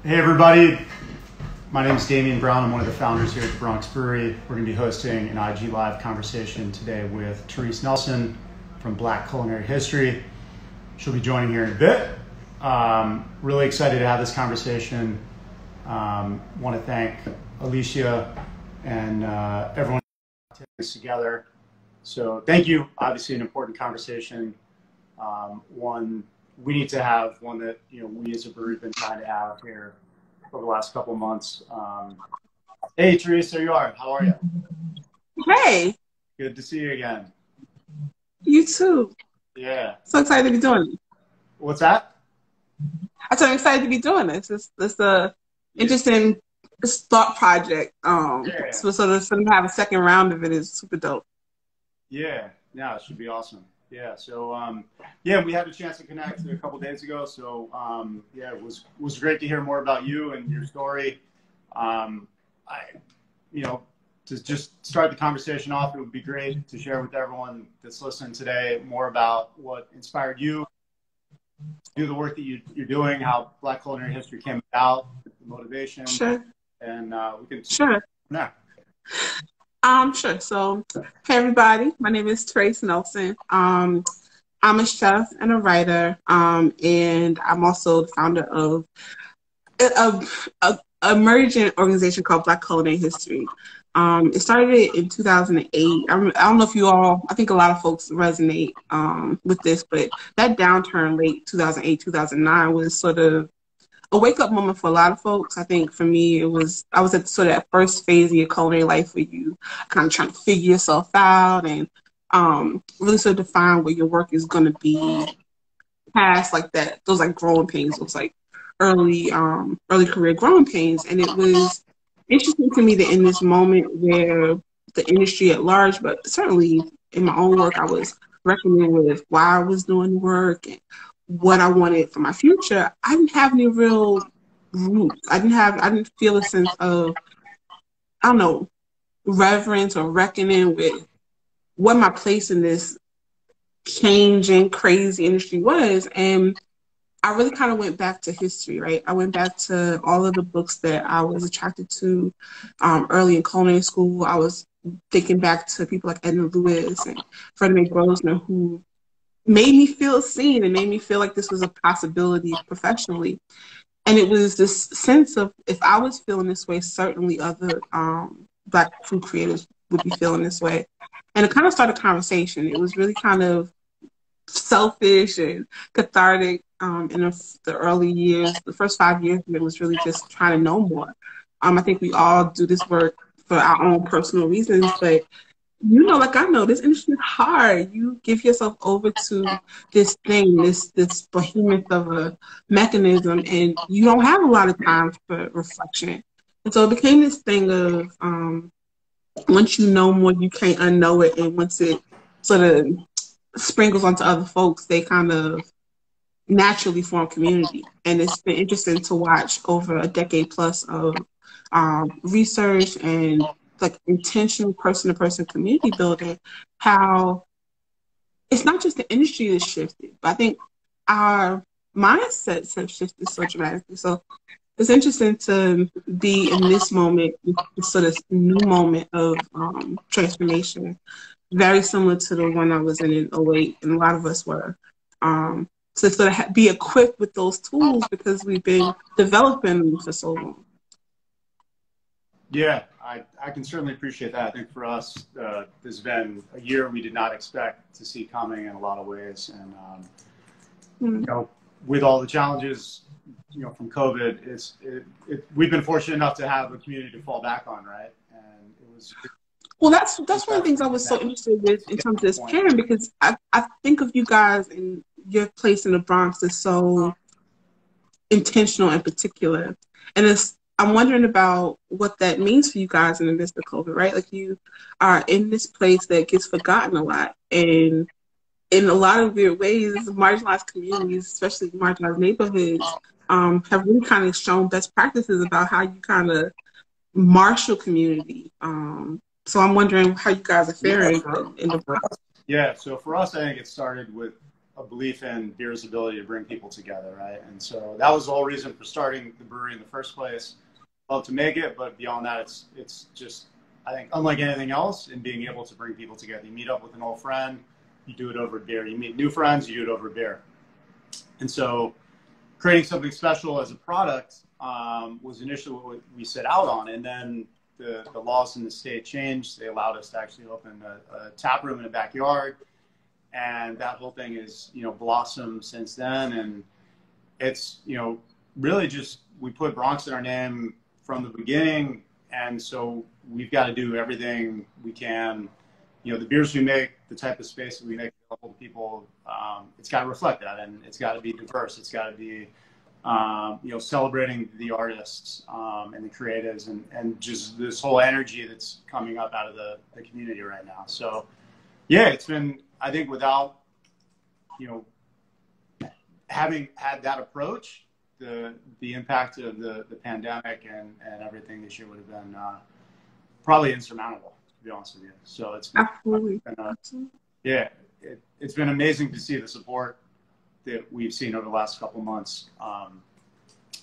Hey everybody, my name is Damian Brown. I'm one of the founders here at the Bronx Brewery. We're going to be hosting an IG Live conversation today with Therese Nelson from Black Culinary History. She'll be joining here in a bit. Really excited to have this conversation. Want to thank Alicia and everyone taking this together. So thank you. Obviously an important conversation. One we need to have, one that we as a brewery have been trying to have here over the last couple of months. Hey Therese, there you are. How are you? Hey. Good to see you again. You too. Yeah. So excited to be doing it. What's that? I'm so excited to be doing this. It's a interesting thought project. So to have a second round of it is super dope. Yeah. Yeah, it should be awesome. Yeah. So we had a chance to connect a couple days ago. So it was great to hear more about you and your story. To just start the conversation off, it would be great to share with everyone that's listening today more about what inspired you to do the work that you're doing, how Black Culinary History came about, the motivation. Sure. And we can sure. Yeah. Sure. So, hey everybody, my name is Therese Nelson. I'm a chef and a writer, and I'm also the founder of a emerging organization called Black Culinary History. It started in 2008. I don't know if you all, I think a lot of folks resonate with this, but that downturn late 2008, 2009 was sort of a wake-up moment for a lot of folks. I think for me, I was at sort of that first phase of your culinary life where you kind of trying to figure yourself out and really sort of define where your work is going to be past like that, those like growing pains, those like early career growing pains. And it was interesting to me that in this moment where the industry at large, but certainly in my own work, I was reckoning with why I was doing the work and what I wanted for my future. I didn't have any real roots. I didn't feel a sense of, I don't know, reverence or reckoning with what my place in this changing, crazy industry was. And I really kind of went back to history, right? I went back to all of the books that I was attracted to early in culinary school. I was thinking back to people like Edna Lewis and Frederick Grosvenor, who made me feel seen and made me feel like this was a possibility professionally. And it was this sense of, if I was feeling this way, certainly other Black food creators would be feeling this way. And it kind of started a conversation. It was really kind of selfish and cathartic in the early years. The first 5 years of it was really just trying to know more. I think we all do this work for our own personal reasons, but like I know this industry is hard. You give yourself over to this thing, this behemoth of a mechanism, and you don't have a lot of time for reflection. And so it became this thing of once you know more, you can't unknow it, and once it sort of sprinkles onto other folks, they kind of naturally form community. And it's been interesting to watch over a decade plus of research and like intentional person-to-person community building, how it's not just the industry that's shifted, but I think our mindsets have shifted so dramatically. So it's interesting to be in this moment, this sort of new moment of transformation, very similar to the one I was in 2008, and a lot of us were. To sort of be equipped with those tools because we've been developing them for so long. Yeah, I can certainly appreciate that. I think for us, this has been a year we did not expect to see coming in a lot of ways. And, with all the challenges, from COVID, we've been fortunate enough to have a community to fall back on, right? And it was... Well, that's one of the things I was so interested with in terms of this pairing, because I think of you guys and your place in the Bronx is so intentional and particular. And I'm wondering about what that means for you guys in the midst of COVID, right? Like you are in this place that gets forgotten a lot. And in a lot of weird ways, marginalized communities, especially marginalized neighborhoods, have really kind of shown best practices about how you kind of marshal community. So I'm wondering how you guys are faring in the Bronx. Yeah, so for us, I think it started with a belief in beer's ability to bring people together, right? And so that was the whole reason for starting the brewery in the first place. Love to make it, but beyond that, it's just, I think, unlike anything else in being able to bring people together. You meet up with an old friend, you do it over beer. You meet new friends, you do it over beer. And so creating something special as a product was initially what we set out on. And then the laws in the state changed. They allowed us to actually open a tap room in a backyard. And that whole thing is, blossomed since then. And it's, really just, we put Bronx in our name from the beginning. And so we've got to do everything we can. The beers we make, the type of space that we make available to people, it's got to reflect that, and it's got to be diverse. It's got to be, celebrating the artists and the creatives, and just this whole energy that's coming up out of the community right now. So, yeah, it's been, I think, without, having had that approach, the impact of the pandemic and everything this year would have been probably insurmountable, to be honest with you. So it's been, Absolutely. It's been amazing to see the support that we've seen over the last couple of months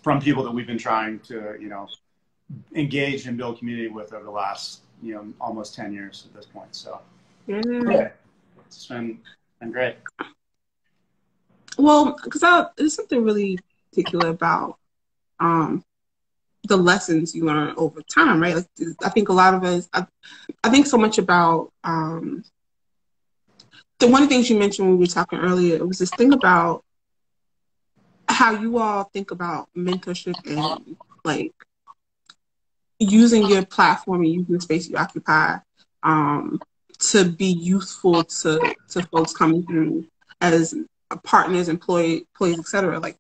from people that we've been trying to, engage and build community with over the last, almost 10 years at this point. So yeah, it's been great. Well, because there's something really particular about the lessons you learn over time, right? Like, I think a lot of us, I think so much about the one of the things you mentioned when we were talking earlier, it was this thing about how you all think about mentorship and like using your platform and using the space you occupy to be useful to folks coming through as partners, employees, etc. Like,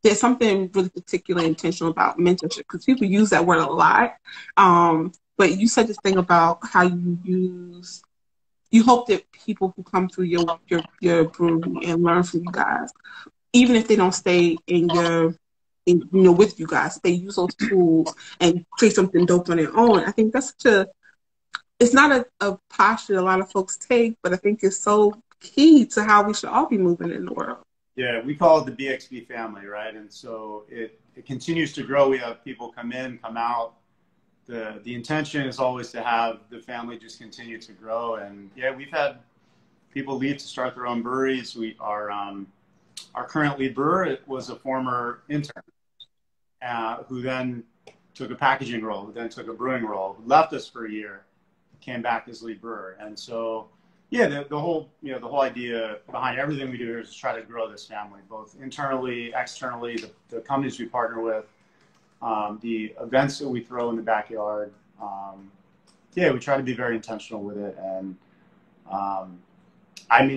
there's something really particular intentional about mentorship, because people use that word a lot. But you said this thing about how you hope that people who come through your brewery and learn from you guys, even if they don't stay with you guys, they use those tools and create something dope on their own. I think that's it's not a posture a lot of folks take, but I think it's so key to how we should all be moving in the world. Yeah, we call it the BXB family, right? And so it continues to grow. We have people come in, come out. The intention is always to have the family just continue to grow. And yeah, we've had people leave to start their own breweries. Our current lead brewer was a former intern who then took a packaging role, who then took a brewing role, left us for a year, came back as lead brewer. And so, yeah, the whole idea behind everything we do here is to try to grow this family, both internally, externally, the companies we partner with, the events that we throw in the backyard. We try to be very intentional with it. And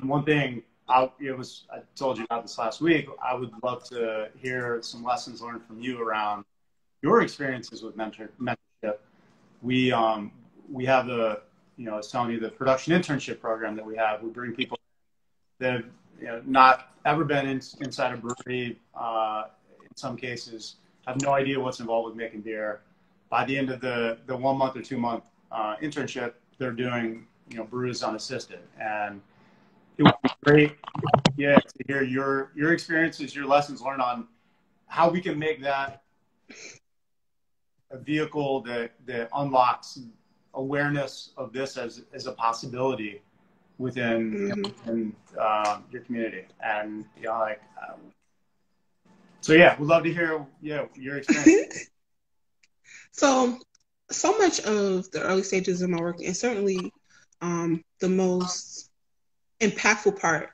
one thing I told you about this last week. I would love to hear some lessons learned from you around your experiences with mentorship. We have I was telling you, the production internship program that we have. We bring people that have not ever been inside a brewery. In some cases, have no idea what's involved with making beer. By the end of the 1 month or 2 month internship, they're doing brews unassisted, and it would be great, to hear your experiences, your lessons learned on how we can make that a vehicle that unlocks awareness of this as a possibility within your community. And we'd love to hear your experience. So much of the early stages of my work, and certainly the most impactful part,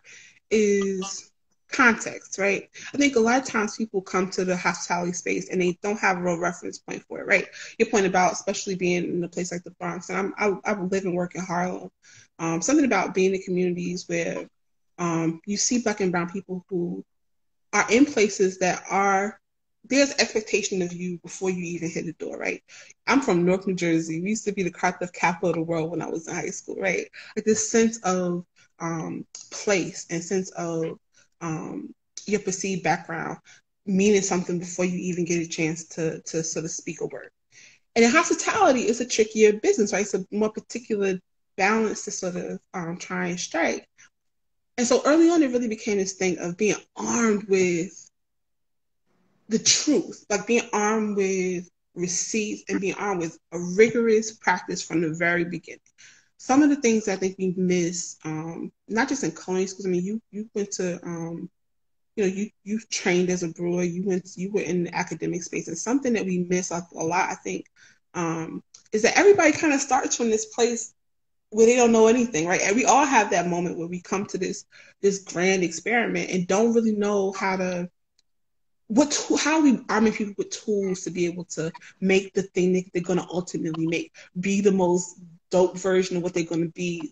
is context, right? I think a lot of times people come to the hospitality space and they don't have a real reference point for it, right? Your point about especially being in a place like the Bronx, and I live and work in Harlem. Something about being in communities where you see Black and brown people who are in places that there's expectation of you before you even hit the door, right? I'm from North New Jersey. We used to be the car theft capital of the world when I was in high school, right? Like this sense of place and sense of your perceived background meaning something before you even get a chance to sort of speak a word. And in hospitality, it's a trickier business, right? It's a more particular balance to sort of try and strike. And so early on, it really became this thing of being armed with the truth, like being armed with receipts and being armed with a rigorous practice from the very beginning. Some of the things I think we miss, not just in culinary schools. I mean, you went to, you trained as a brewer. You were in the academic space, and something that we miss a lot, I think, is that everybody kind of starts from this place where they don't know anything, right? And we all have that moment where we come to this grand experiment and don't really know how we arming people with tools to be able to make the thing that they're going to ultimately make, be the most dope version of what they're going to be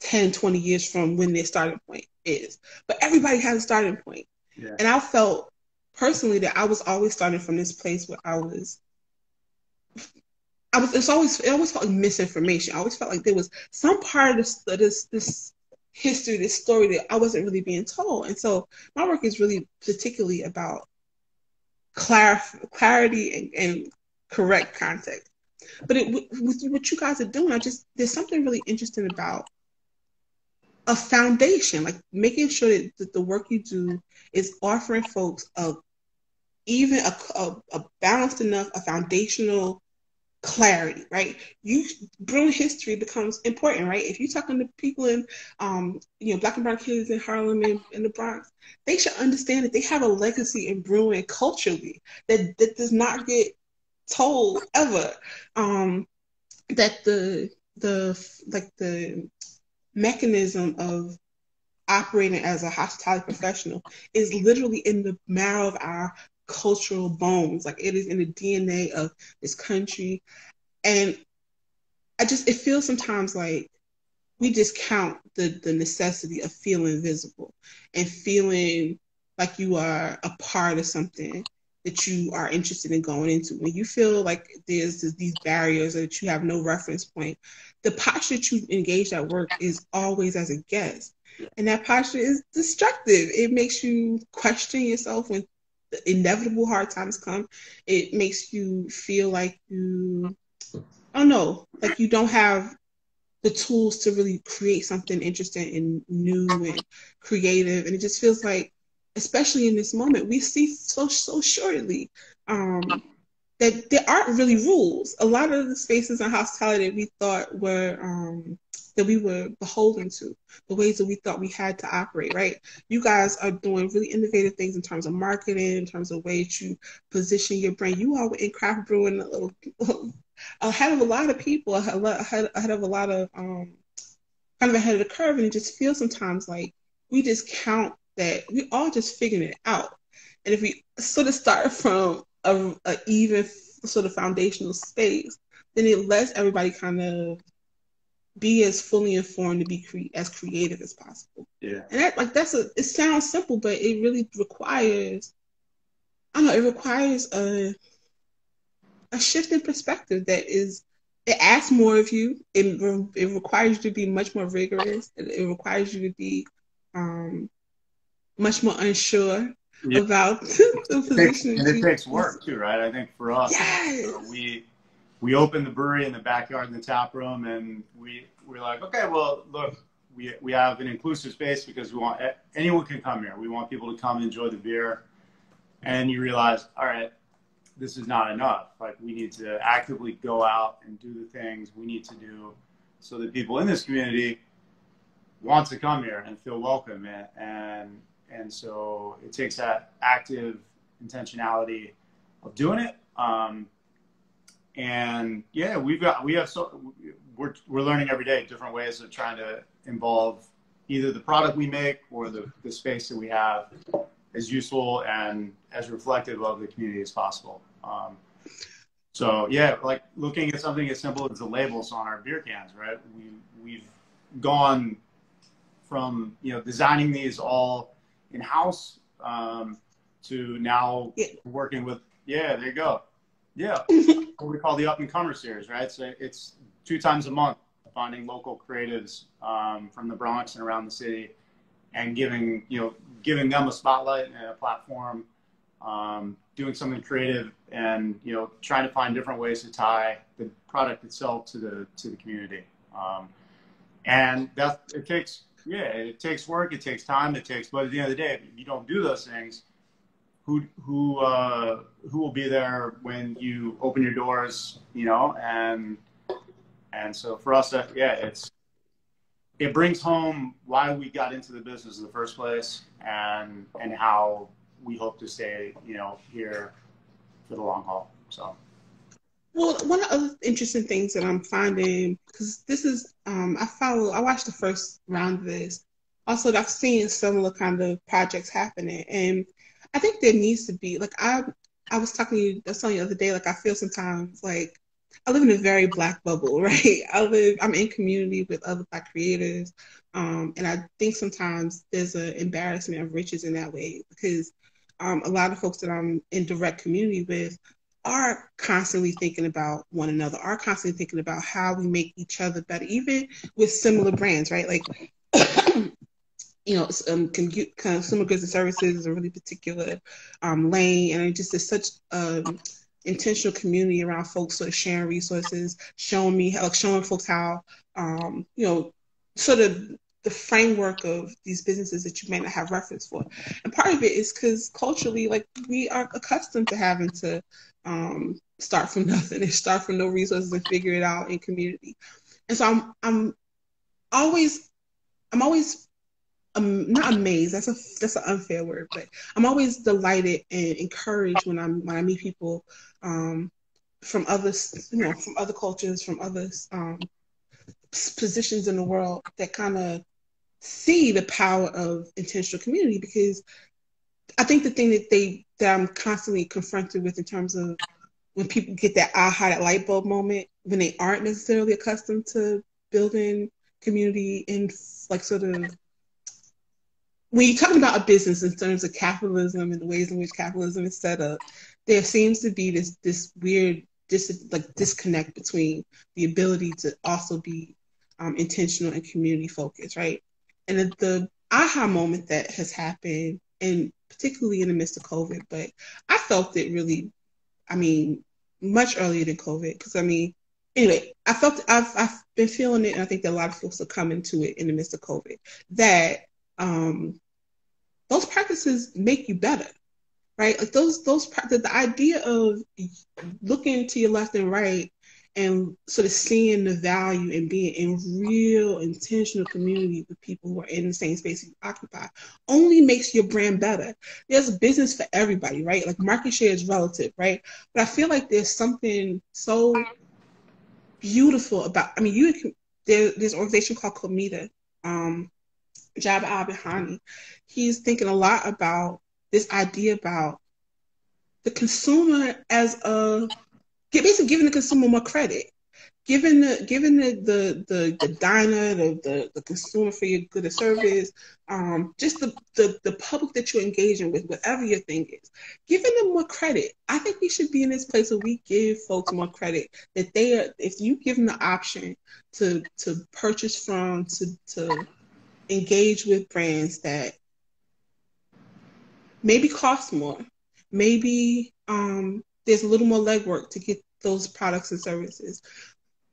10, 20 years from when their starting point is. But everybody has a starting point. Yeah. And I felt personally that I was always starting from this place where it always felt like misinformation. I always felt like there was some part of this history, this story that I wasn't really being told. And so my work is really particularly about clarity and correct context. But with what you guys are doing, there's something really interesting about a foundation, like making sure that the work you do is offering folks a balanced enough, a foundational clarity, right? Brewing history becomes important, right? If you're talking to people in, Black and brown kids in Harlem and in the Bronx, they should understand that they have a legacy in brewing culturally that does not get told ever. That the mechanism of operating as a hospitality professional is literally in the marrow of our cultural bones. Like, it is in the DNA of this country. And it feels sometimes like we discount the necessity of feeling visible and feeling like you are a part of something that you are interested in going into. When you feel like there's these barriers or that you have no reference point, the posture that you engage at work is always as a guest. And that posture is destructive. It makes you question yourself when the inevitable hard times come. It makes you feel like like you don't have the tools to really create something interesting and new and creative. And it just feels like, especially in this moment, we see so shortly that there aren't really rules. A lot of the spaces in hospitality that we thought were that we were beholden to, the ways that we thought we had to operate, right? You guys are doing really innovative things in terms of marketing, in terms of ways you position your brand. You all were in craft brewing ahead of a lot of people, ahead of a lot of kind of ahead of the curve. And it just feels sometimes like we just count that we all just figuring it out. And if we sort of start from a even sort of foundational space, then it lets everybody kind of be as fully informed to be as creative as possible. Yeah. And it sounds simple, but it really requires, it requires a shift in perspective it asks more of you. It requires you to be much more rigorous. It requires you to be much more unsure about the position. And it takes work too, right? I think for us, yes. We opened the brewery in the backyard in the tap room, and we're like, okay, well, look, we have an inclusive space because we want anyone can come here. We want people to come and enjoy the beer. And you realize, all right, this is not enough. Like, we need to actively go out and do the things we need to do so that people in this community want to come here and feel welcome. And so it takes that active intentionality of doing it. And yeah, we're learning every day different ways of trying to involve either the product we make or the space that we have as useful and as reflective of the community as possible. So yeah, like looking at something as simple as the labels on our beer cans, right? We've gone from, designing these all in-house to now working with, there you go. Yeah, what we call the Up and Comer series, right? So it's 2 times a month, finding local creatives from the Bronx and around the city, and giving them a spotlight and a platform, doing something creative, and trying to find different ways to tie the product itself to the community. And it takes Yeah, it takes work, it takes time, but at the end of the day, if you don't do those things, who will be there when you open your doors, and so for us, yeah, it brings home why we got into the business in the first place, and how we hope to stay, here for the long haul. So. Well, one of the other interesting things that I'm finding, because this is, I watched the first round of this. Also, I've seen similar kind of projects happening, and I think there needs to be like I was talking to you, I was telling you the other day, like I feel sometimes like I live in a very black bubble, right? I'm in community with other black creators, and I think sometimes there's an embarrassment of riches in that way because a lot of folks that I'm in direct community with are constantly thinking about one another, are constantly thinking about how we make each other better, even with similar brands, right? Like, consumer goods and services is a really particular lane, and it just is such intentional community around folks sort of sharing resources, showing folks how, sort of the framework of these businesses that you may not have reference for. And part of it is because culturally, like we are accustomed to having to start from nothing and start from no resources and figure it out in community. And so always I'm always not amazed. That's an unfair word, but I'm always delighted and encouraged when I meet people from others, from other cultures, from other positions in the world that kind of see the power of intentional community. Because I think the thing that I'm constantly confronted with in terms of when people get that aha, that light bulb moment, when they aren't necessarily accustomed to building community in like sort of when you're talking about a business in terms of capitalism and the ways in which capitalism is set up, there seems to be this weird disconnect between the ability to also be intentional and community focused, right? And the aha moment that has happened, and particularly in the midst of COVID, but I felt it really, I mean, much earlier than COVID, because anyway, I've been feeling it, and I think that a lot of folks are coming to it in the midst of COVID. That those practices make you better, right? Like the idea of looking to your left and right and sort of seeing the value and being in real intentional community with people who are in the same space you occupy only makes your brand better. There's a business for everybody, right? Like market share is relative, right? But I feel like there's something so beautiful about, there's an organization called Comida, Jabba Al-Bahani. He's thinking a lot about this idea about the consumer as basically giving the consumer more credit, giving the diner, the consumer for your good or service, just the public that you're engaging with, whatever your thing is, giving them more credit. I think we should be in this place where we give folks more credit, that if you give them the option to purchase from, to engage with brands that maybe cost more, maybe there's a little more legwork to get those products and services,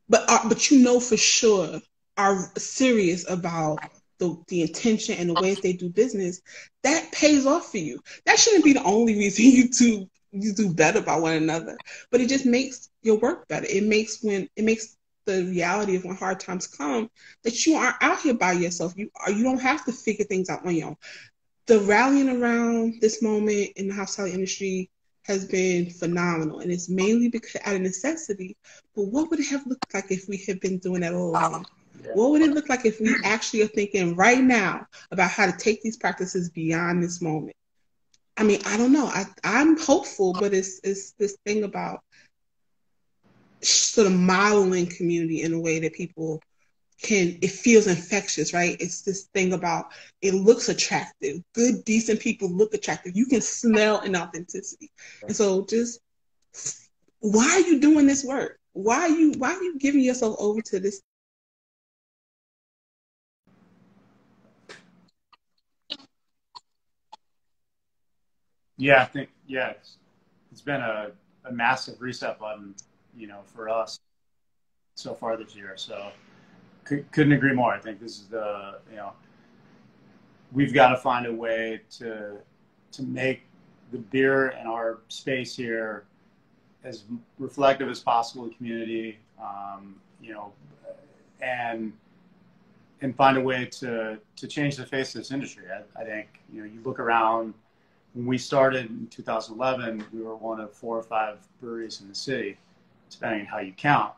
but for sure are serious about the intention and the ways they do business, that pays off for you. That shouldn't be the only reason you do better by one another, but it just makes your work better. It makes the reality of when hard times come that you aren't out here by yourself. You don't have to figure things out on your own. The rallying around this moment in the hospitality industry has been phenomenal, and it's mainly because out of necessity. But what would it have looked like if we had been doing that all along? What would it look like if we actually are thinking right now about how to take these practices beyond this moment? I don't know. I'm hopeful, but it's this thing about sort of modeling community in a way that people it feels infectious, right? It's this thing about it looks attractive. Good, decent people look attractive. You can smell an authenticity. And so just why are you doing this work? Why are you giving yourself over to this? Yeah, I think, it's been a massive reset button, for us so far this year. So couldn't agree more. I think this is we've got to find a way to make the beer in our space here as reflective as possible of the community, you know, and find a way to change the face of this industry. I think, you know, you look around, when we started in 2011, we were one of 4 or 5 breweries in the city, depending on how you count.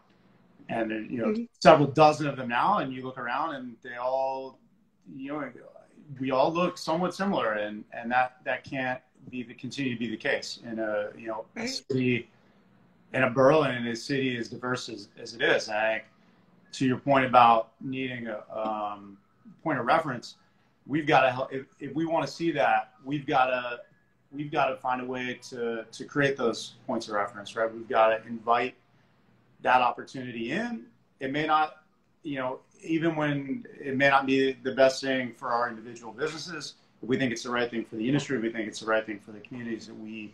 And, you know, several dozen of them now, and you look around and they all, you know, we all look somewhat similar, and that can't continue to be the case in a, you know, a city, in a borough, and in a city as diverse as it is. And I think, to your point about needing a point of reference, we've got to help. If we want to see that, we've got to find a way to create those points of reference, right? We've got to invite that opportunity in. It may not, you know, even when it may not be the best thing for our individual businesses, if we think it's the right thing for the industry, we think it's the right thing for the communities that we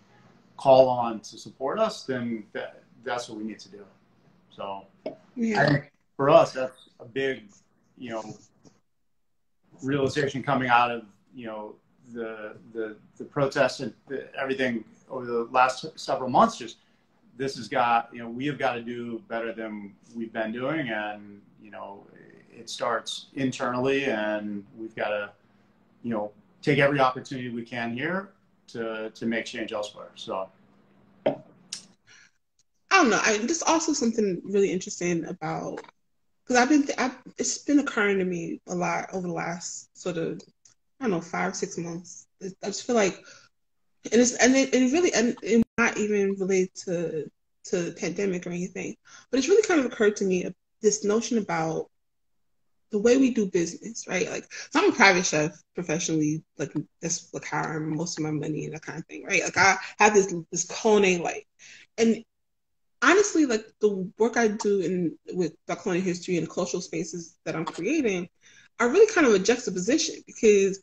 call on to support us, then that's what we need to do. So I think for us, that's a big, you know, realization coming out of, you know, the protests and everything over the last several months. Just, this has got, you know, we have got to do better than we've been doing, and, you know, it starts internally, and we've got to, you know, take every opportunity we can here to make change elsewhere. So I don't know. There's also something really interesting about, because it's been occurring to me a lot over the last sort of, I don't know, 5 or 6 months. I just feel like, it not even related to the pandemic or anything, but it's really kind of occurred to me this notion about the way we do business, right? Like, so I'm a private chef professionally, like that's like how I earn most of my money and that kind of thing, right? Like, I have this culinary life, and honestly, like, the work I do with culinary history and the cultural spaces that I'm creating are really kind of a juxtaposition, because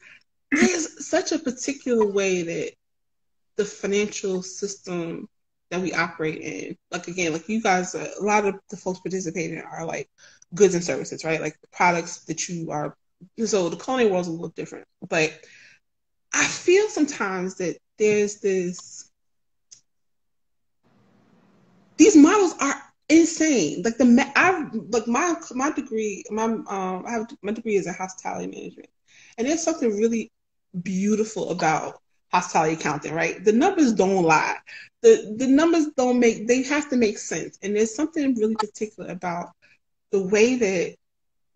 there's such a particular way that the financial system that we operate in, like, again, like, you guys, a lot of the folks participating are like goods and services, right? Like the products that you are. So the culinary world's a little different, but I feel sometimes that there's these models are insane. Like my degree, my degree is in hospitality management, and there's something really beautiful about hospitality accounting, right? The numbers don't lie. The numbers don't they have to make sense. And there's something really particular about the way that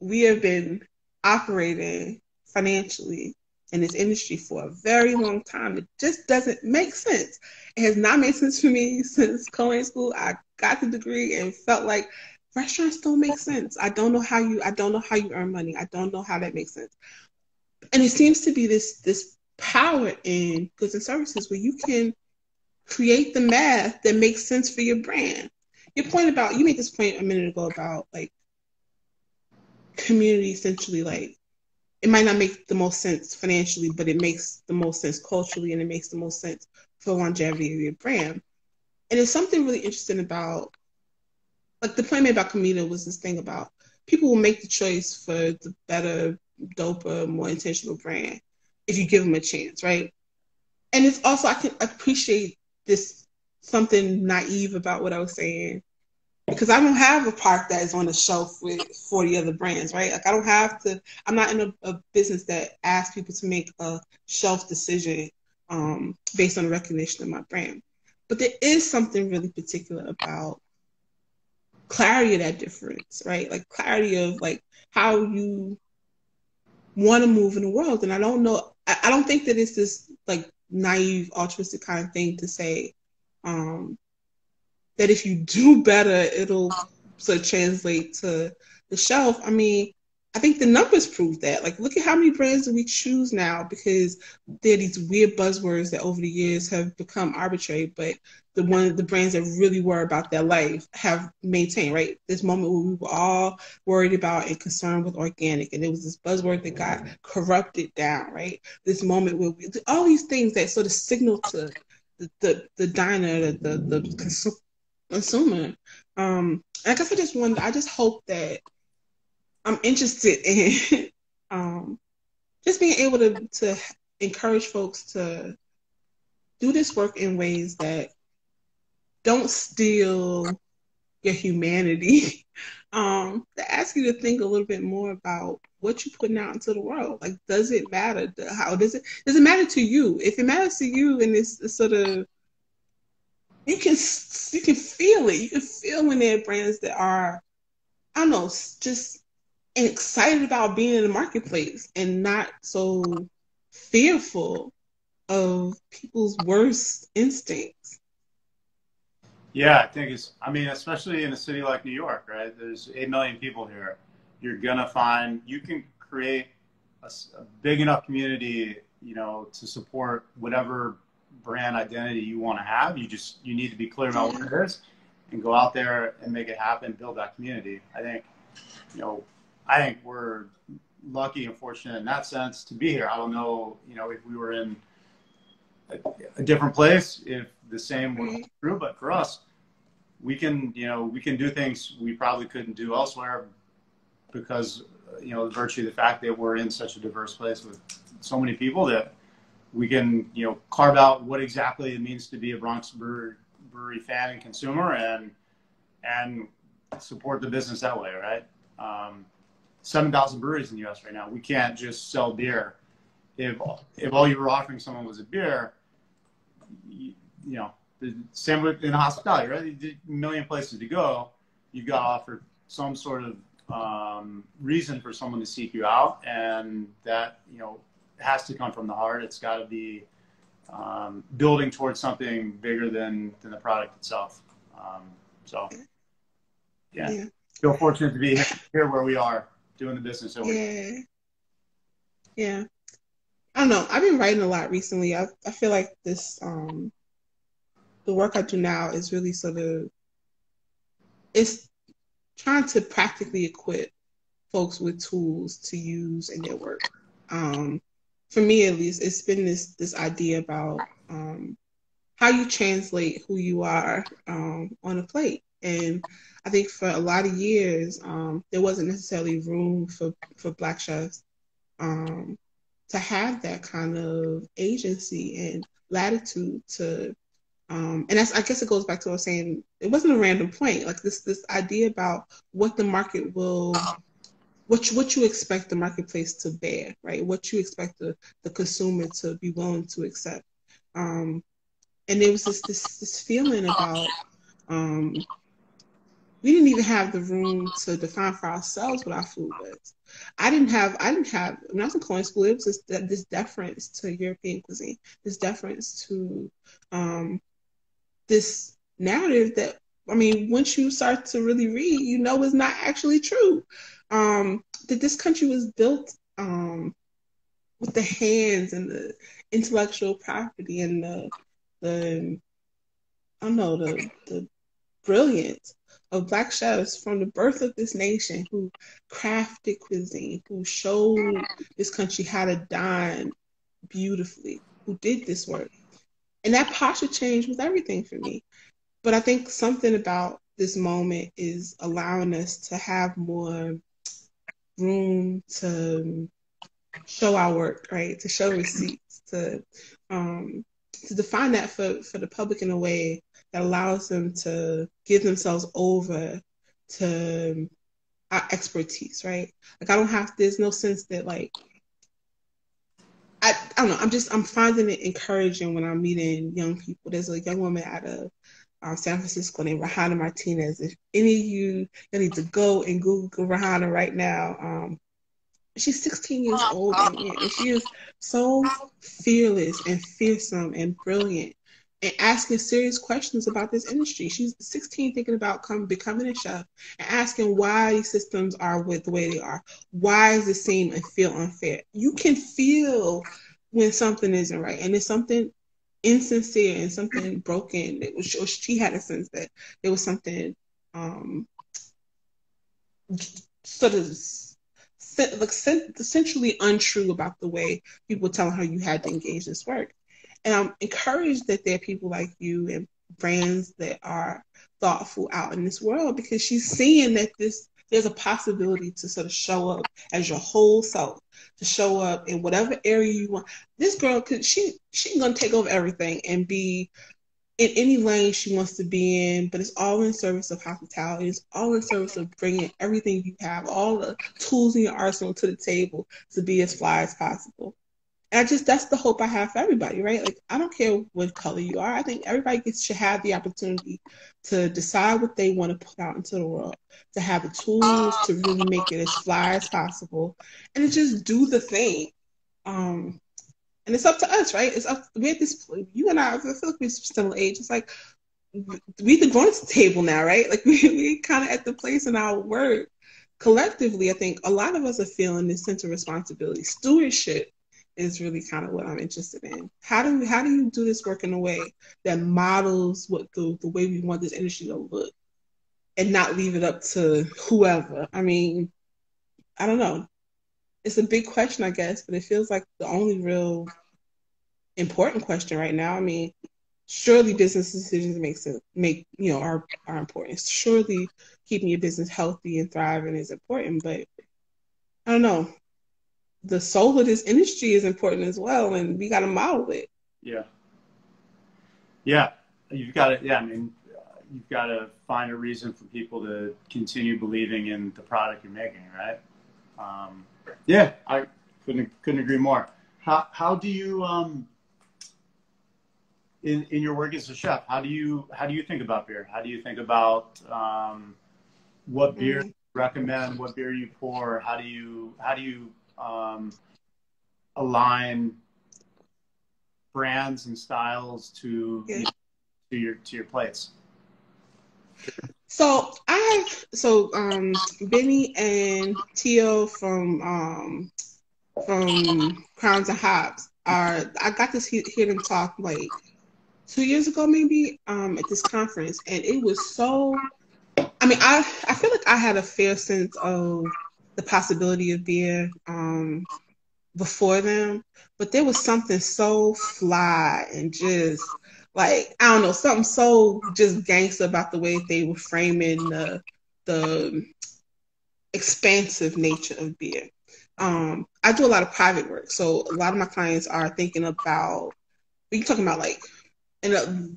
we have been operating financially in this industry for a very long time. It just doesn't make sense. It has not made sense for me since culinary school. I got the degree and felt like restaurants don't make sense. I don't know how you earn money. I don't know how that makes sense. And it seems to be this power in goods and services where you can create the math that makes sense for your brand. You made this point a minute ago about, like, community, essentially, like, it might not make the most sense financially, but it makes the most sense culturally, and it makes the most sense for longevity of your brand. And it's something really interesting about, like, the point made about Camila was this thing about people will make the choice for the better, doper, more intentional brand if you give them a chance, right? And it's also, I can appreciate this something naive about what I was saying, because I don't have a product that is on the shelf with 40 other brands, right? Like, I'm not in a business that asks people to make a shelf decision based on the recognition of my brand. But there is something really particular about clarity of that difference, right? Like, clarity of, like, how you want to move in the world. And I don't know, I don't think that it's this, like, naive, altruistic kind of thing to say that if you do better, it'll sort of translate to the shelf. I mean, I think the numbers prove that. Like, look at how many brands do we choose now, because there are these weird buzzwords that over the years have become arbitrary, but the brands that really were about their life have maintained, right? This moment where we were all worried about and concerned with organic, and there was this buzzword that got corrupted down, right? This moment where all these things that sort of signal to the diner, the consumer. I guess I just hope that I'm interested in just being able to encourage folks to do this work in ways that don't steal your humanity. To ask you to think a little bit more about what you're putting out into the world. Like, does it matter? How does it matter to you? If it matters to you, and it's sort of you can feel it. You can feel when there are brands that are, I don't know, just excited about being in the marketplace and not so fearful of people's worst instincts. Yeah, I think I mean, especially in a city like New York, right? There's 8 million people here. You're going to find you can create a big enough community, to support whatever brand identity you want to have. You need to be clear about what it is and go out there and make it happen, build that community. I think we're lucky and fortunate in that sense to be here. I don't know, if we were in a different place, if the same would be true, but for us, we can do things we probably couldn't do elsewhere because, the virtue of the fact that we're in such a diverse place with so many people that we can, carve out what exactly it means to be a Bronx Brewery fan and consumer and support the business that way, right? 7,000 breweries in the U.S. right now. We can't just sell beer. If all you were offering someone was a beer, the same with in hospitality, right? There's a million places to go. You've got to offer some sort of reason for someone to seek you out, and that has to come from the heart. It's got to be building towards something bigger than the product itself. Yeah. Feel fortunate to be here where we are doing the business. Yeah. I don't know. I've been writing a lot recently. I feel like this the work I do now is really it's trying to practically equip folks with tools to use in their work. For me, at least, it's been this idea about how you translate who you are on a plate. And I think for a lot of years, there wasn't necessarily room for Black chefs to have that kind of agency and latitude to, and I guess it goes back to what I was saying. It wasn't a random point. Like this idea about what the market will, what you expect the marketplace to bear, right? What you expect the consumer to be willing to accept. And there was this feeling about we didn't even have the room to define for ourselves what our food was. I didn't have when I was in culinary school, it was this deference to European cuisine, this deference to this narrative that, I mean, once you start to really read, is not actually true. That this country was built with the hands and the intellectual property and the I don't know, the brilliance of Black chefs from the birth of this nation who crafted cuisine, who showed this country how to dine beautifully, who did this work. And that posture change was everything for me. But I think something about this moment is allowing us to have more room to show our work, right? To show receipts, to define that for the public in a way that allows them to give themselves over to our expertise, right? Like there's no sense that like, I don't know, I'm finding it encouraging when I'm meeting young people. There's a young woman out of San Francisco named Rahana Martinez. If any of you need to go and Google Rahana right now. She's 16 years old and she is so fearless and fearsome and brilliant and asking serious questions about this industry. She's 16 thinking about becoming a chef and asking why these systems are the way they are. Why does it seem and feel unfair? You can feel when something isn't right and there's something insincere and something broken. She had a sense that there was something sort of essentially untrue about the way people were telling her you had to engage this work. And I'm encouraged that there are people like you and brands that are thoughtful out in this world because she's seeing that this there's a possibility to sort of show up as your whole self, to show up in whatever area you want. This girl could, she's gonna take over everything and be in any lane she wants to be in, but it's all in service of hospitality. It's all in service of bringing everything you have, all the tools in your arsenal to the table to be as fly as possible. And that's the hope I have for everybody, right? Like, I don't care what color you are. I think everybody should have the opportunity to decide what they want to put out into the world, to have the tools to really make it as fly as possible, and to just do the thing. And it's up to us, right? It's up. We at this. You and I feel like we're similar age. It's like we've been going to the table now, right? Like we kind of at the place in our work collectively. I think a lot of us are feeling this sense of responsibility. Stewardship is really kind of what I'm interested in. How do you do this work in a way that models what the way we want this industry to look, and not leave it up to whoever? I mean, I don't know. It's a big question, I guess, but it feels like the only real important question right now. I mean, surely business decisions are important. Surely keeping your business healthy and thriving is important, but I don't know. The soul of this industry is important as well, and we got to model it. Yeah. Yeah. You've got to, I mean, you've got to find a reason for people to continue believing in the product you're making, right? Yeah, I couldn't agree more. How do you in your work as a chef, how do you think about beer? How do you think about what beer you recommend, what beer you pour? How do you align brands and styles to your plates? So Benny and Tio from Crowns and Hops I got to hear them talk like 2 years ago maybe at this conference, and it was so, I mean, I feel like I had a fair sense of the possibility of beer before them, but there was something so fly and just like, I don't know, something so just gangster about the way they were framing the expansive nature of beer. I do a lot of private work, so a lot of my clients are thinking about, you're talking about like, and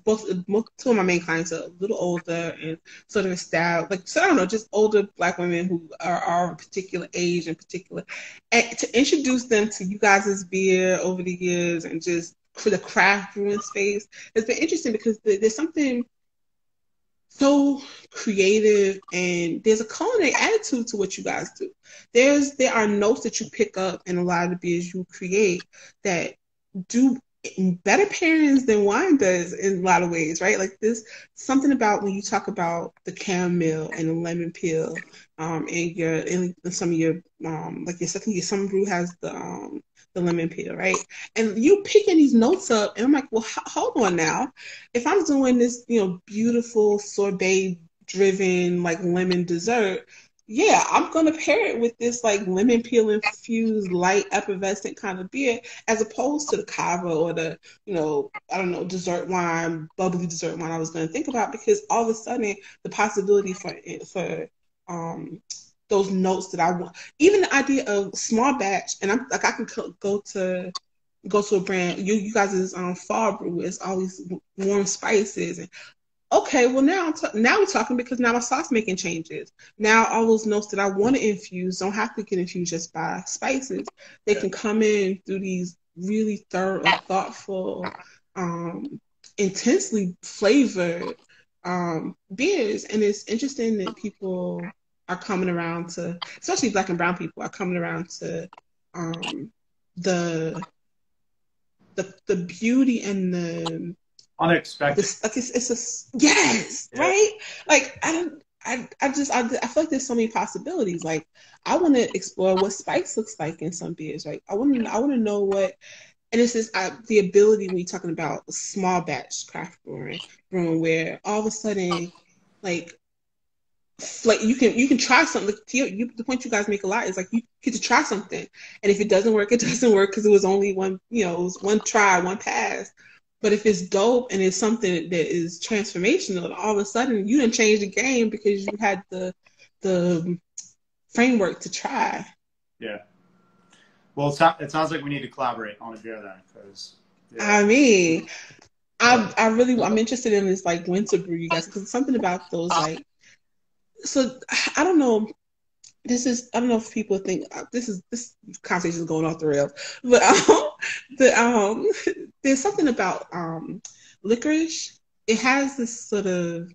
two of my main clients are a little older and sort of established, like, so I don't know, just older Black women who are a particular age and to introduce them to you guys' beer over the years and just for the craft brewing space has been interesting because there's something so creative and there's a culinary attitude to what you guys do. There are notes that you pick up in a lot of the beers you create that do better pairings than wine does in a lot of ways, right? Like this, something about when you talk about the caramel and the lemon peel, in some of your like your summer brew has the lemon peel, right? And you picking these notes up, and I'm like, well, hold on now. If I'm doing this, beautiful sorbet driven like lemon dessert, yeah, I'm gonna pair it with this like lemon peel infused light effervescent kind of beer, as opposed to the cava or the, I don't know, dessert wine, bubbly dessert wine I was gonna think about, because all of a sudden the possibility for those notes that I want, even the idea of small batch, and I'm like, I can go to a brand, you guys' fall brew is always warm spices, and okay, well now we're talking, because now my sauce making changes. Now all those notes that I want to infuse don't have to get infused just by spices. They can come in through these really thorough, thoughtful, intensely flavored beers. And it's interesting that people are coming around to, especially Black and brown people, are coming around to the beauty and the unexpected. Yes, yeah. Right? Like I feel like there's so many possibilities. Like I want to explore what spice looks like in some beers. Right? I want to know what, and this is the ability when you're talking about small batch craft brewing, where all of a sudden, like you can try something. The point you guys make a lot is like you get to try something, and if it doesn't work, it doesn't work, because it was only one, it was one try, one pass. But if it's dope and it's something that is transformational, all of a sudden you didn't change the game because you had the framework to try. Yeah. Well, it sounds like we need to collaborate on a beer then, because yeah. I mean, I'm interested in this like winter brew, you guys, because something about those like. So I don't know. I don't know if people think this conversation is going off the rails, but there's something about licorice. It has this sort of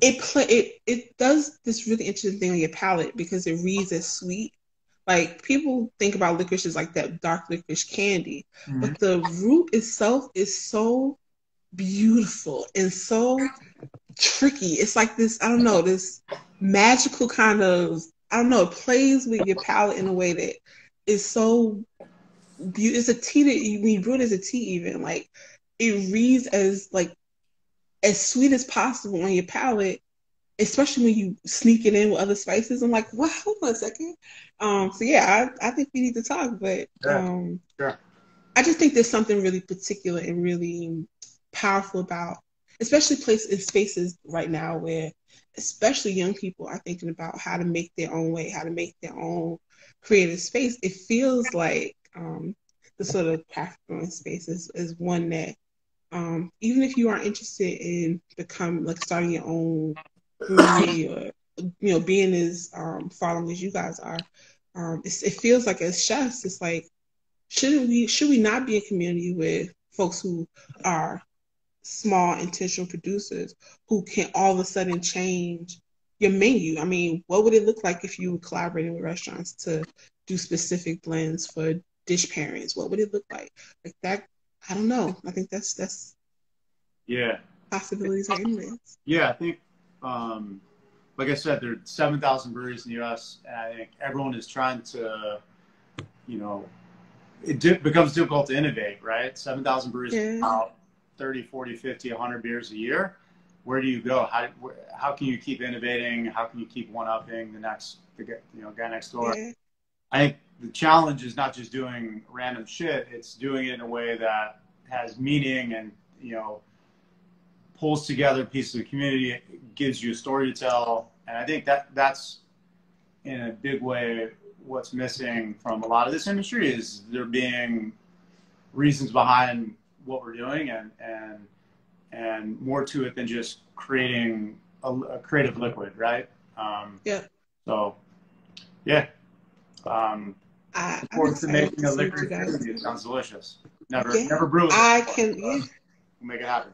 it does this really interesting thing on your palate because it reads as sweet. Like people think about licorice as like that dark licorice candy, Mm-hmm. but the root itself is so beautiful and so tricky. It's like this, I don't know, this magical kind of, I don't know, it plays with your palate in a way that is so beautiful. It's a tea that when you brew it as a tea, even like it reads as like as sweet as possible on your palate, especially when you sneak it in with other spices. I'm like, wow, hold on a second. So yeah, I think we need to talk, but Yeah. Sure. I just think there's something really particular and really powerful about, especially places in spaces right now where, especially young people are thinking about how to make their own way, how to make their own creative space. It feels like the sort of craft growing space is one that even if you aren't interested in become like starting your own brewery or being as following as you guys are, it feels like as chefs, it's like should we not be a community with folks who are small intentional producers who can all of a sudden change your menu? I mean, what would it look like if you were collaborating with restaurants to do specific blends for dish pairings? What would it look like that? I don't know. I think that's Yeah. possibilities are endless. Yeah, I think, like I said, there are 7,000 breweries in the U.S., and I think everyone is trying to, becomes difficult to innovate, right? 7,000 breweries, about 30, 40, 50, 100 beers a year. Where do you go? How can you keep innovating? How can you keep one-upping the guy next door? Yeah. I think the challenge is not just doing random shit. It's doing it in a way that has meaning and, pulls together pieces of the community, gives you a story to tell. And I think that's in a big way what's missing from a lot of this industry is there being reasons behind what we're doing and more to it than just creating a creative liquid, right? Yeah. So, yeah. I'm Forward to excited making to a see what you liquid guys food. do. It sounds delicious. Never Yeah. brewed it I before, can. so Yeah. we'll make it happen.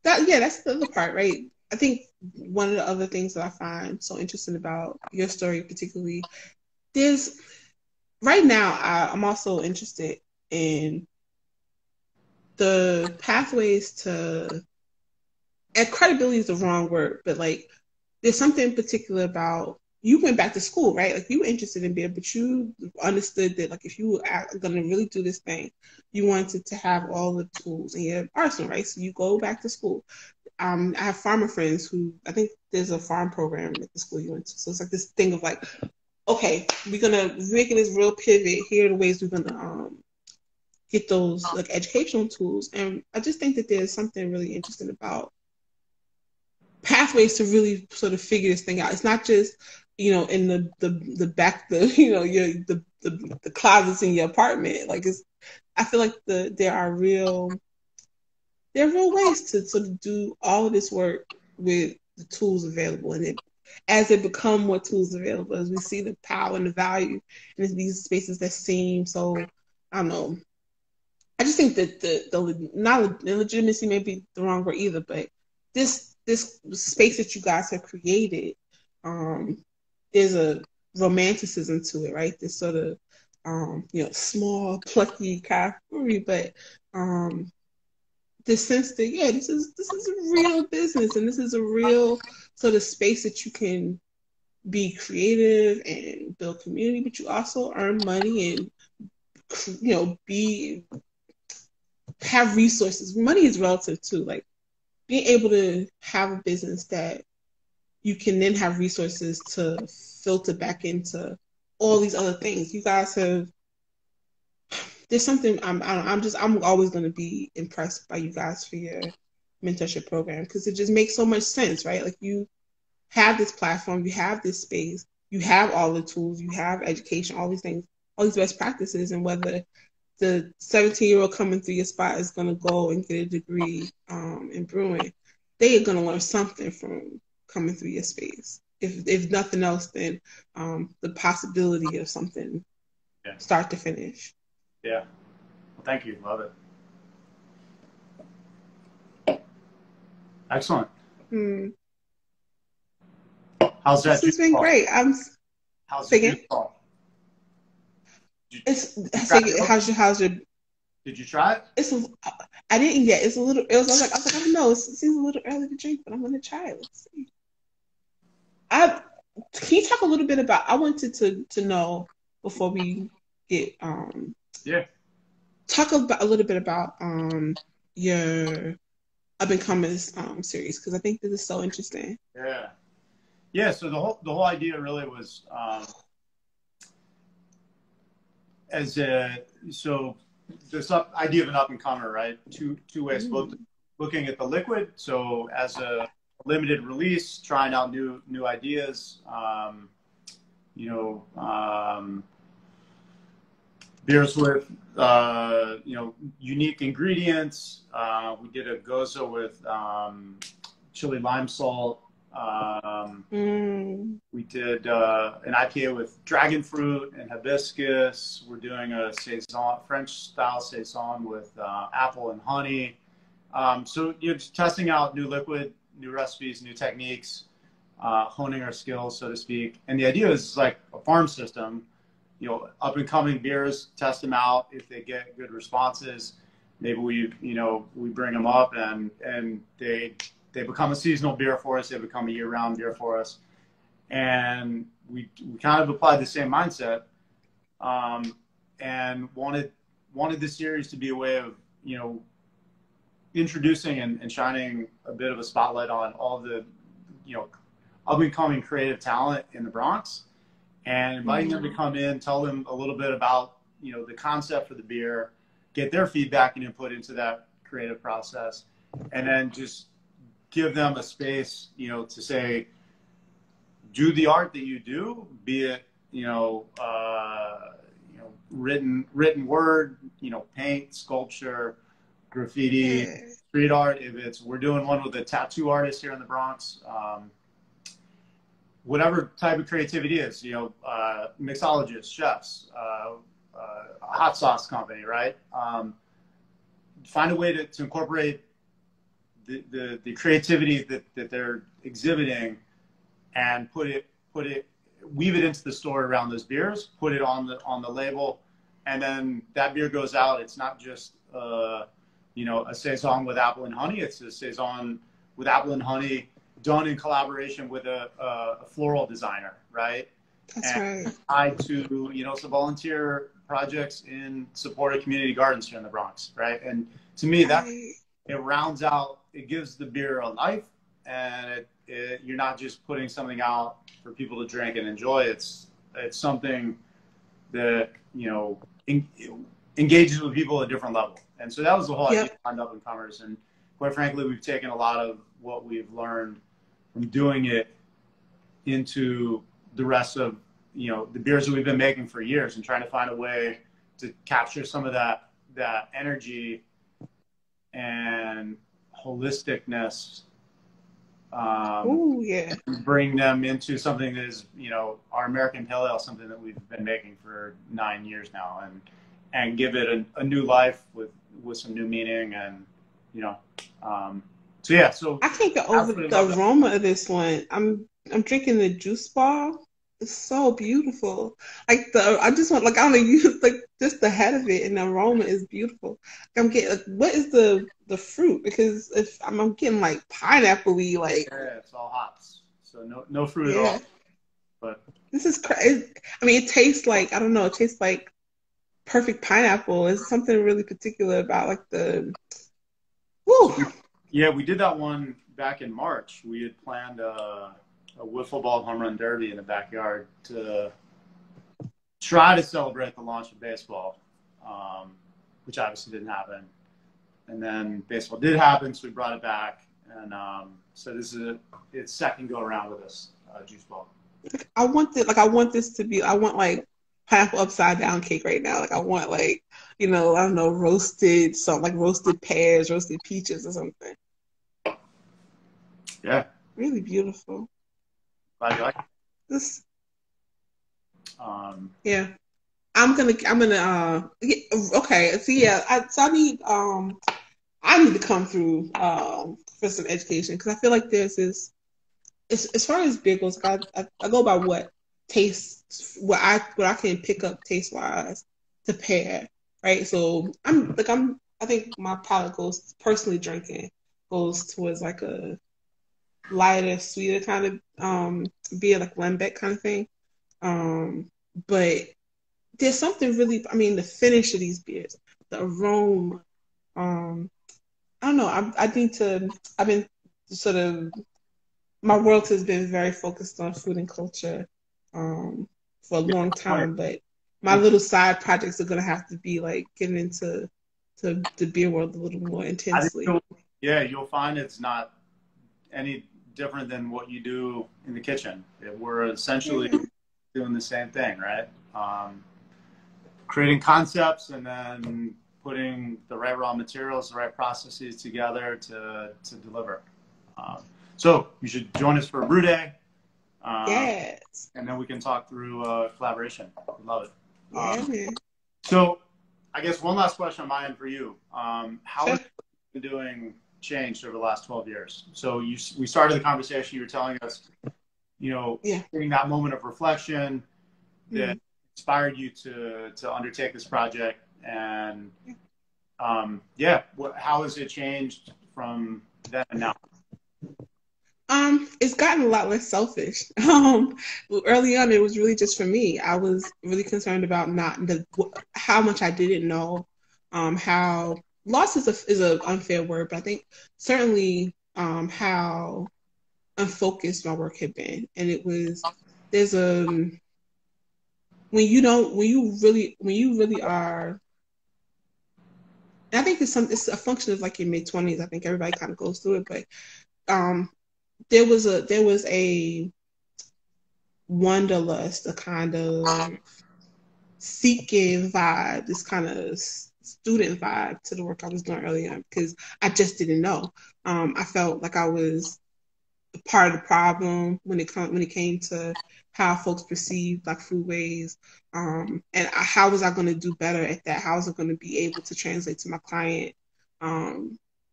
That's the other part, right? I think one of the other things that I find so interesting about your story, particularly, there's right now. I'm also interested in the pathways to, and credibility is the wrong word, but like there's something particular about you went back to school, right? Like you were interested in beer, but you understood that like if you were going to really do this thing, you wanted to have all the tools in your arsenal, right? So you go back to school. I have farmer friends who I think there's a farm program at the school you went to. So it's like this thing of like, okay, we're gonna make this real pivot. Here are the ways we're gonna get those like educational tools. And I just think that there's something really interesting about pathways to really sort of figure this thing out. It's not just in the back the closets in your apartment. Like I feel like there are real ways to sort of do all of this work with the tools available, and as it become more tools available, as we see the power and the value in these spaces that seem so, I don't know. I just think that the legitimacy may be the wrong word either, but this space that you guys have created, there's a romanticism to it, right? This sort of small, plucky craft brewery, but the sense that this is a real business and this is a real sort of space that you can be creative and build community, but you also earn money and have resources. Money is relative too. Like being able to have a business that you can then have resources to filter back into all these other things. You guys have. There's something I'm always going to be impressed by you guys for your mentorship program because it just makes so much sense, right? Like have this platform, you have this space, you have all the tools, you have education, all these things, all these best practices, and whether the 17-year-old coming through your spot is going to go and get a degree in brewing, they are going to learn something from coming through your space. If nothing else, then the possibility of something start to finish. Yeah. Well, thank you. Love it. Excellent. How's that? This has been great. How's the juice ball? How's your? Did you try it? I didn't yet. It's a little. I was like, I don't know. It seems a little early to drink, but I'm gonna try it. Let's see. Can you talk a little bit about? I wanted to know before we get talk about a little bit about your up and comers series, because I think this is so interesting. Yeah. So the whole idea really was this idea of an up and comer, right? Two ways. Both looking at the liquid, so as a limited release, trying out new ideas. Beers with unique ingredients. We did a goza with chili lime salt. We did an IPA with dragon fruit and hibiscus. We're doing a saison, French style saison with apple and honey. So just testing out new liquid, new recipes, new techniques, honing our skills, so to speak. And the idea is like a farm system. Up and coming beers, test them out. If they get good responses, maybe we bring them up and they become a seasonal beer for us. They become a year-round beer for us. And we kind of applied the same mindset, and wanted the series to be a way of, introducing and shining a bit of a spotlight on all the, up and coming creative talent in the Bronx, and inviting them to come in, tell them a little bit about, the concept for the beer, get their feedback and input into that creative process, and then just give them a space, to say, do the art that you do, be it, written word, paint, sculpture, graffiti, street art. If we're doing one with a tattoo artist here in the Bronx, whatever type of creativity is, mixologists, chefs, a hot sauce company, right? Find a way to incorporate the creativity that they're exhibiting, and weave it into the story around those beers, put it on the label, and then that beer goes out. It's not just a saison with apple and honey. It's a saison with apple and honey done in collaboration with a floral designer, right? That's right. Tied to some volunteer projects in support of community gardens here in the Bronx, right? And to me, that it rounds out. It gives the beer a life, and you're not just putting something out for people to drink and enjoy. It's something that engages with people at a different level. And so that was the whole idea behind Up and Comers. And quite frankly, we've taken a lot of what we've learned from doing it into the rest of the beers that we've been making for years, and trying to find a way to capture some of that energy and holisticness, bring them into something that is, our American Pale Ale, something that we've been making for 9 years now, and give it a new life with some new meaning, and so I can't get over the aroma of this one. I'm drinking the juice bar. It's so beautiful. I just want, I don't know, use just the head of it, and the aroma is beautiful. I'm getting, what is the fruit? Because if I'm getting pineapple-y, it's all hops, so no fruit at all. But this is crazy. I mean, it tastes like, I don't know, it tastes like perfect pineapple. It's something really particular about the. Woo. Yeah, we did that one back in March. We had planned a wiffle ball home run derby in the backyard to try to celebrate the launch of baseball, which obviously didn't happen. And then baseball did happen, so we brought it back. and so this is its second go around with this juice bowl. I want this, like, I want this to be, I want like pineapple upside down cake right now. Like, I want like, I don't know, roasted, something like roasted pears, roasted peaches or something. Yeah. Really beautiful. Glad you like it. This. Yeah. Okay. So yeah, I need to come through for some education, because I feel like there's this, as far as beer goes, I go by what I can pick up taste wise to pair, right? So I think my palate goes, personally drinking goes towards like a lighter, sweeter kind of beer, like Lembeck kind of thing. But there's something really, the finish of these beers, the aroma. I don't know. I've been sort of, my world has been very focused on food and culture for a long time, but my little side projects are going to have to be like getting into the beer world a little more intensely. You'll find it's not any different than what you do in the kitchen. We're essentially doing the same thing, right? Creating concepts and then putting the right raw materials, the right processes together to deliver. So you should join us for a brew day. Yes. And then we can talk through collaboration. We love it. Yeah. So I guess one last question on my end for you. How has been doing changed over the last 12 years? So we started the conversation, you were telling us, getting that moment of reflection that inspired you to undertake this project. And how has it changed from then and now? It's gotten a lot less selfish. Early on, it was really just for me. I was really concerned about how much I didn't know, how loss is an unfair word, but I think certainly how unfocused my work had been. And when you really are, and I think it's a function of like your mid-20s. I think everybody kind of goes through it, but there was a wanderlust, a kind of seeking vibe, this kind of student vibe to the work I was doing early on, because I just didn't know. I felt like I was part of the problem when it came to how folks perceive Black foodways, and how was I going to do better at that? How was I going to be able to translate to my client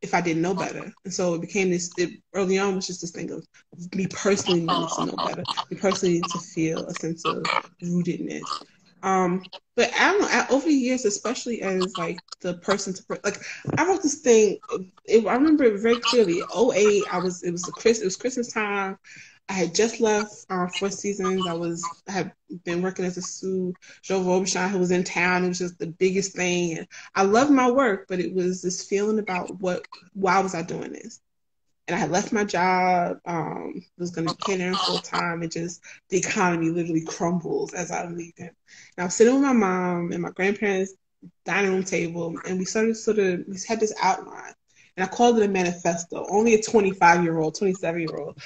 if I didn't know better? And so it became early on was just this thing of me personally needing to know better, me personally needing to feel a sense of rootedness. But I don't know, over the years, especially as like the person to like, I wrote this thing. I remember it very clearly. 2008, it was Christmas time. I had just left Four Seasons. I had been working as a sous. Joe Robichaud, who was in town, it was just the biggest thing. And I loved my work, but it was this feeling about why was I doing this? And I had left my job, was going to be catering full time, and just the economy literally crumbles as I'm leaving. And I was sitting with my mom and my grandparents' dining room table, and we had this outline. And I called it a manifesto. Only a 25-year-old, 27-year-old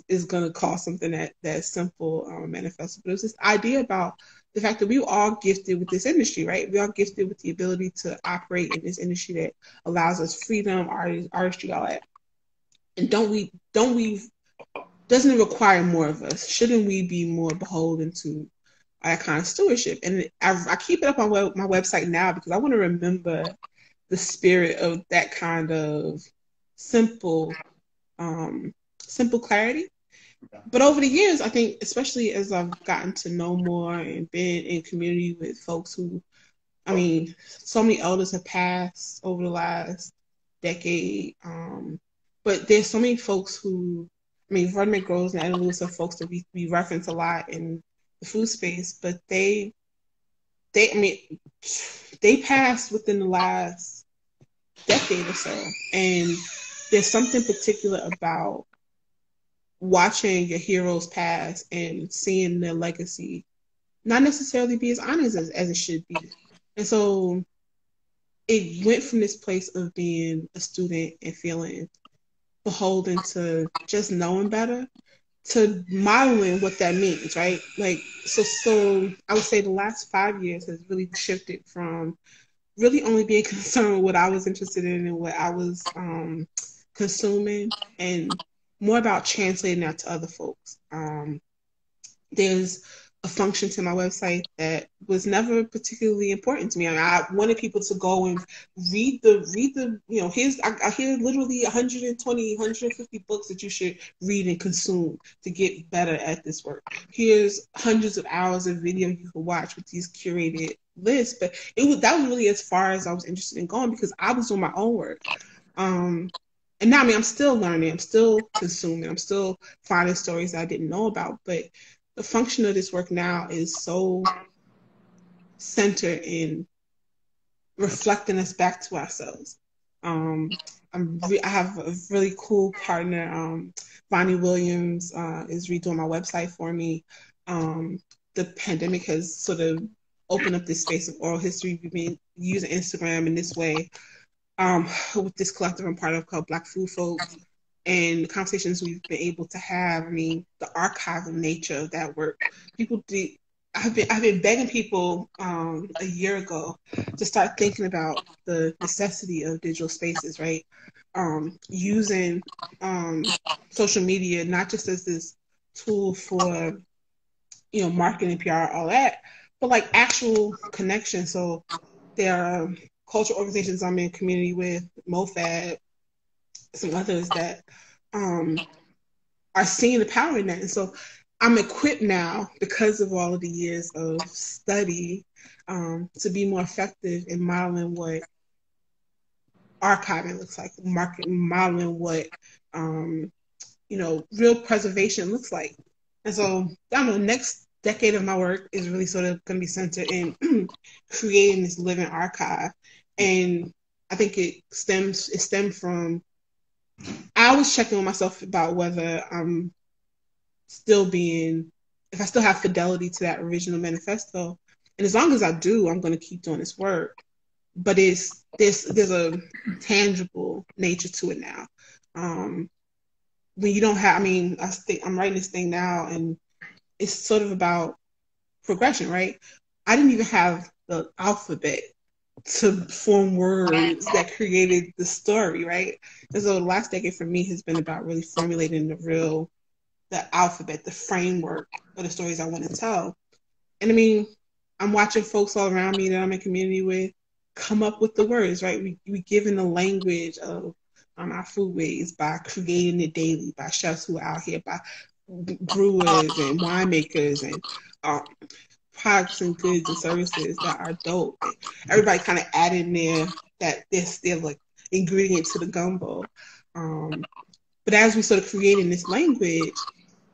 is going to call something that simple manifesto. But it was this idea about the fact that we were all gifted with this industry, right? We are gifted with the ability to operate in this industry that allows us freedom, artistry, all that. And doesn't it require more of us? Shouldn't we be more beholden to that kind of stewardship? And I keep it up on my website now because I want to remember the spirit of that kind of simple clarity. But over the years, I think, especially as I've gotten to know more and been in community with folks who, so many elders have passed over the last decade. But there's so many folks who, Vernon McGrose and Etta Lewis are folks that we reference a lot in the food space, but they passed within the last decade or so. And there's something particular about watching your heroes pass and seeing their legacy not necessarily be as honest as it should be. And so it went from this place of being a student and feeling beholden to just knowing better to modeling what that means, right? Like, so I would say the last 5 years has really shifted from really only being concerned with what I was interested in and what I was consuming, and more about translating that to other folks. There's a function to my website that was never particularly important to me. I mean, I wanted people to go and read the I hear literally 120, 150 books that you should read and consume to get better at this work. Here's hundreds of hours of video you can watch with these curated lists. But that was really as far as I was interested in going, because I was doing my own work. And now, I mean, I'm still learning, I'm still consuming, I'm still finding stories that I didn't know about, but the function of this work now is so centered in reflecting us back to ourselves. I have a really cool partner. Bonnie Williams is redoing my website for me. The pandemic has sort of opened up this space of oral history. We've been using Instagram in this way with this collective I'm part of called Black Food Folks. And the conversations we've been able to have, I mean, the archival nature of that work. I've been begging people a year ago to start thinking about the necessity of digital spaces, right? Using social media not just as this tool for marketing, PR, all that, but like actual connection. So there are cultural organizations I'm in community with, MoFab, some others that are seeing the power in that. And so I'm equipped now, because of all of the years of study, to be more effective in modeling what archiving looks like, modeling what real preservation looks like. And so I don't know, the next decade of my work is really sort of going to be centered in creating this living archive. And I think it stemmed from, I was checking with myself about whether I'm if I still have fidelity to that original manifesto. And as long as I do, I'm going to keep doing this work. But there's a tangible nature to it now. When you don't have, I mean, I'm writing this thing now, and it's sort of about progression, right? I didn't even have the alphabet to form words that created the story, right? And so the last decade for me has been about really formulating the alphabet, the framework of the stories I want to tell. And I mean, I'm watching folks all around me that I'm in community with come up with the words, right? We given the language of our foodways by creating it daily, by chefs who are out here, by brewers and winemakers and products and goods and services that are dope. Everybody kind of adding their like ingredient to the gumbo. But as we sort of creating this language,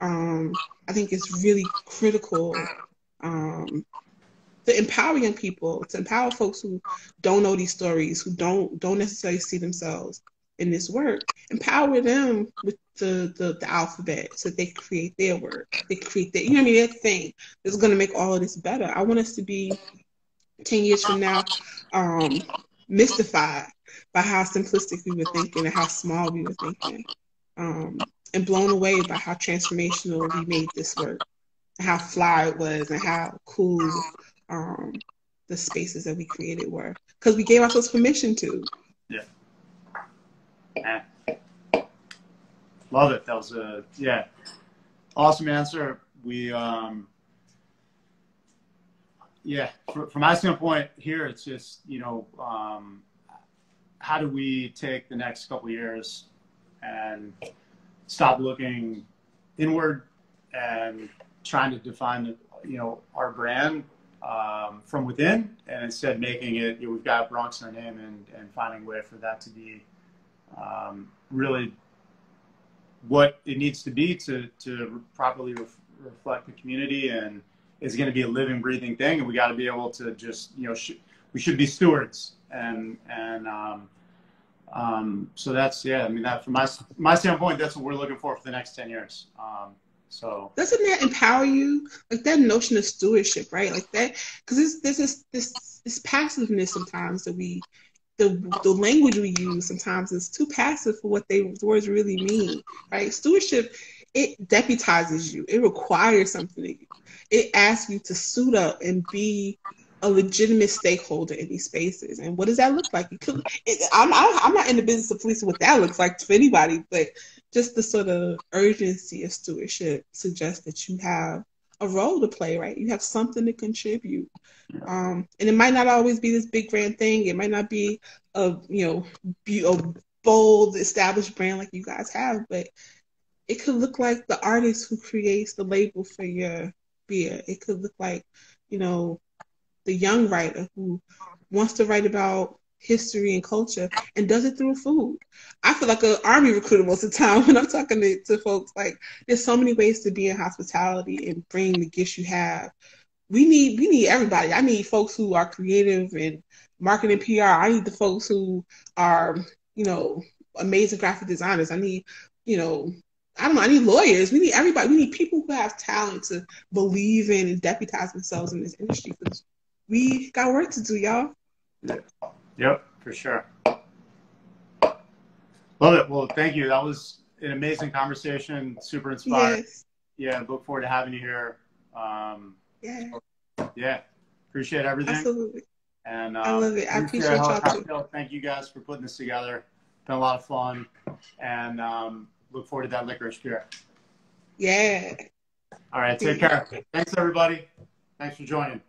I think it's really critical to empower young people, to empower folks who don't know these stories, who don't necessarily see themselves in this work. Empower them with the alphabet so they create their work. They create their thing that's going to make all of this better. I want us to be 10 years from now mystified by how simplistic we were thinking and how small we were thinking. And blown away by how transformational we made this work, and how fly it was, and how cool the spaces that we created were. Because we gave ourselves permission to. Yeah. Love it. That was awesome answer. We, from my standpoint here, it's just, how do we take the next couple of years and stop looking inward and trying to define, our brand from within, and instead making it, we've got Bronx in our name, and finding a way for that to be really what it needs to be to properly reflect the community, and is going to be a living, breathing thing. And we got to be able to just, we should be stewards. So that's, I mean, that from my standpoint, that's what we're looking for the next 10 years. So doesn't that empower you? Like that notion of stewardship, right? Like that, because there's this passiveness sometimes that we the language we use sometimes is too passive for what the words really mean, right? Stewardship, it deputizes you. It requires something of you. It asks you to suit up and be a legitimate stakeholder in these spaces. And what does that look like? I'm not in the business of policing what that looks like to anybody, but just the sort of urgency of stewardship suggests that you have a role to play, right? You have something to contribute. And it might not always be this big grand thing. It might not be a a bold established brand like you guys have, but it could look like the artist who creates the label for your beer. It could look like, the young writer who wants to write about history and culture and does it through food. I feel like an army recruiter most of the time when I'm talking to folks. Like, there's so many ways to be in hospitality and bring the gifts you have. We need everybody. I need folks who are creative and marketing PR. I need the folks who are, amazing graphic designers. I need, I don't know, I need lawyers. We need everybody. We need people who have talent to believe in and deputize themselves in this industry, because we got work to do, y'all. Yep, for sure. Love it. Well, thank you. That was an amazing conversation. Super inspiring. Yes. Yeah, look forward to having you here. Yeah, appreciate everything. Absolutely. And I love it. I appreciate y'all too. Thank you guys for putting this together. Been a lot of fun, and look forward to that licorice beer. Yeah. All right, take care. Thanks, everybody. Thanks for joining.